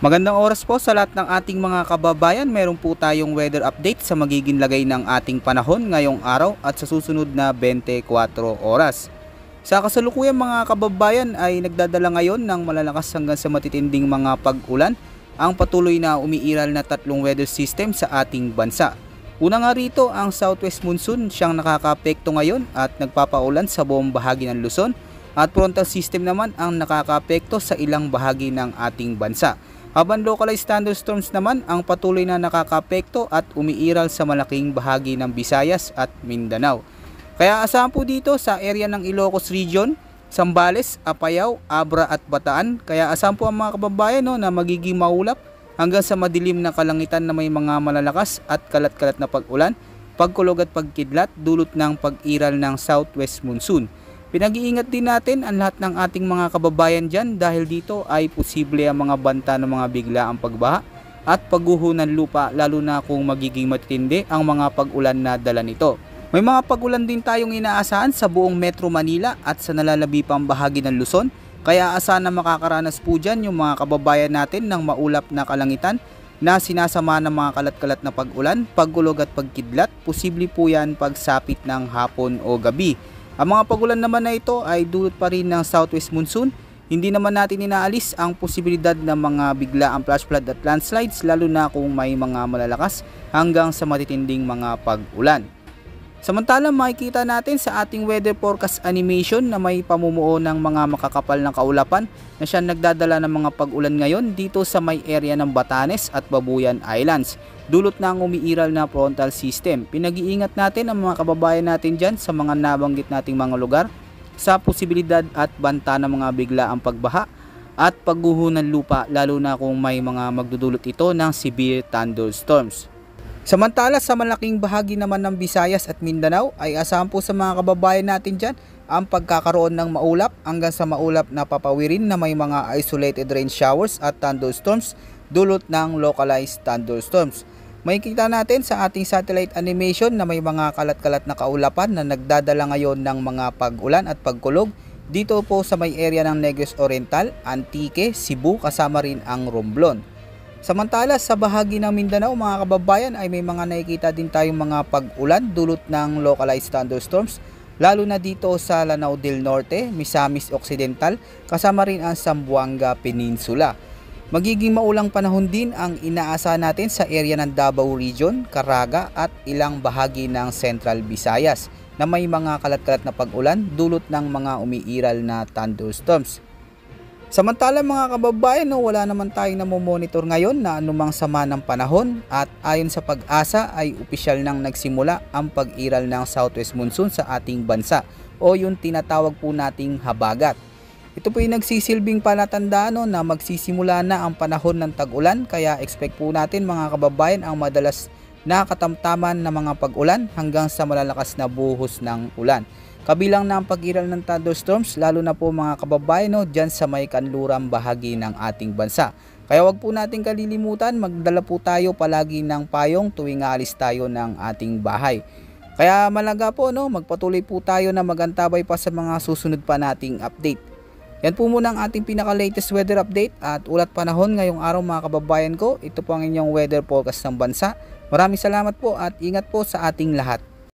Magandang oras po sa lahat ng ating mga kababayan. Meron po tayong weather update sa magiging lagay ng ating panahon ngayong araw at sa susunod na 24 oras. Sa kasalukuyang mga kababayan ay nagdadala ngayon ng malalakas hanggang sa matitinding mga pag-ulan ang patuloy na umiiral na tatlong weather system sa ating bansa. Una nga rito ang southwest monsoon, siyang nakakaapekto ngayon at nagpapaulan sa buong bahagi ng Luzon, at frontal system naman ang nakakaapekto sa ilang bahagi ng ating bansa. Habang localized thunderstorms naman ang patuloy na nakakaapekto at umiiral sa malaking bahagi ng Visayas at Mindanao. Kaya asahan po dito sa area ng Ilocos Region, Zambales, Apayao, Abra at Bataan. Kaya asahan po ang mga kababayan na magiging maulap hanggang sa madilim na kalangitan na may mga malalakas at kalat-kalat na pag-ulan, pagkulog at pagkidlat dulot ng pag-iral ng southwest monsoon. Pinag-iingat din natin ang lahat ng ating mga kababayan dyan dahil dito ay posible ang mga banta ng mga biglaang pagbaha at pagguho ng lupa, lalo na kung magiging matindi ang mga pag-ulan na dala nito. May mga pag-ulan din tayong inaasahan sa buong Metro Manila at sa nalalabi pang bahagi ng Luzon, kaya asahan na makakaranas po dyan yung mga kababayan natin ng maulap na kalangitan na sinasama ng mga kalat-kalat na pag-ulan, pagkulog at pagkidlat. Posible po yan pagsapit ng hapon o gabi. Ang mga pagulan naman na ito ay dulot pa rin ng southwest monsoon. Hindi naman natin inaalis ang posibilidad ng mga biglaang flash flood at landslides, lalo na kung may mga malalakas hanggang sa matitinding mga pag-ulan. Samantalang makikita natin sa ating weather forecast animation na may pamumuo ng mga makakapal na kaulapan na siyang nagdadala ng mga pag-ulan ngayon dito sa may area ng Batanes at Babuyan Islands, dulot ng umiiral na frontal system. Pinag-iingat natin ang mga kababayan natin dyan sa mga nabanggit nating mga lugar sa posibilidad at banta ng mga biglaang pagbaha at pagguho ng lupa, lalo na kung may mga magdudulot ito ng severe thunderstorms. Samantala sa malaking bahagi naman ng Visayas at Mindanao ay asahan po sa mga kababayan natin dyan ang pagkakaroon ng maulap hanggang sa maulap na papawirin na may mga isolated rain showers at thunderstorms dulot ng localized thunderstorms. Makikita natin sa ating satellite animation na may mga kalat-kalat na kaulapan na nagdadala ngayon ng mga pag-ulan at pagkulog dito po sa may area ng Negros Oriental, Antique, Cebu, kasama rin ang Romblon. Samantala sa bahagi ng Mindanao mga kababayan ay may mga nakikita din tayong mga pag-ulan dulot ng localized thunderstorms, lalo na dito sa Lanao del Norte, Misamis Occidental, kasama rin ang Zamboanga Peninsula. Magiging maulang panahon din ang inaasahan natin sa area ng Davao Region, Caraga at ilang bahagi ng Central Visayas na may mga kalat-kalat na pag-ulan dulot ng mga umiiral na thunderstorms. Samantala mga kababayan, wala naman tayong namomonitor ngayon na anumang sama ng panahon at ayon sa Pag-asa ay opisyal nang nagsimula ang pag-iral ng southwest monsoon sa ating bansa o yung tinatawag po nating habagat. Ito po yung nagsisilbing palatandaan na magsisimula na ang panahon ng tag-ulan, kaya expect po natin mga kababayan ang madalas na katamtaman na mga pag-ulan hanggang sa malalakas na buhos ng ulan. Kabilang na ang pag-iral ng thunderstorms, lalo na po mga kababayan dyan sa may kanlurang bahagi ng ating bansa. Kaya wag po natin kalilimutan, magdala po tayo palagi ng payong tuwing aalis tayo ng ating bahay. Kaya malaga po magpatuloy po tayo na magantabay pa sa mga susunod pa nating update. Yan po muna ang ating pinaka-latest weather update at ulat panahon ngayong araw mga kababayan ko. Ito po ang inyong weather forecast ng bansa. Maraming salamat po at ingat po sa ating lahat.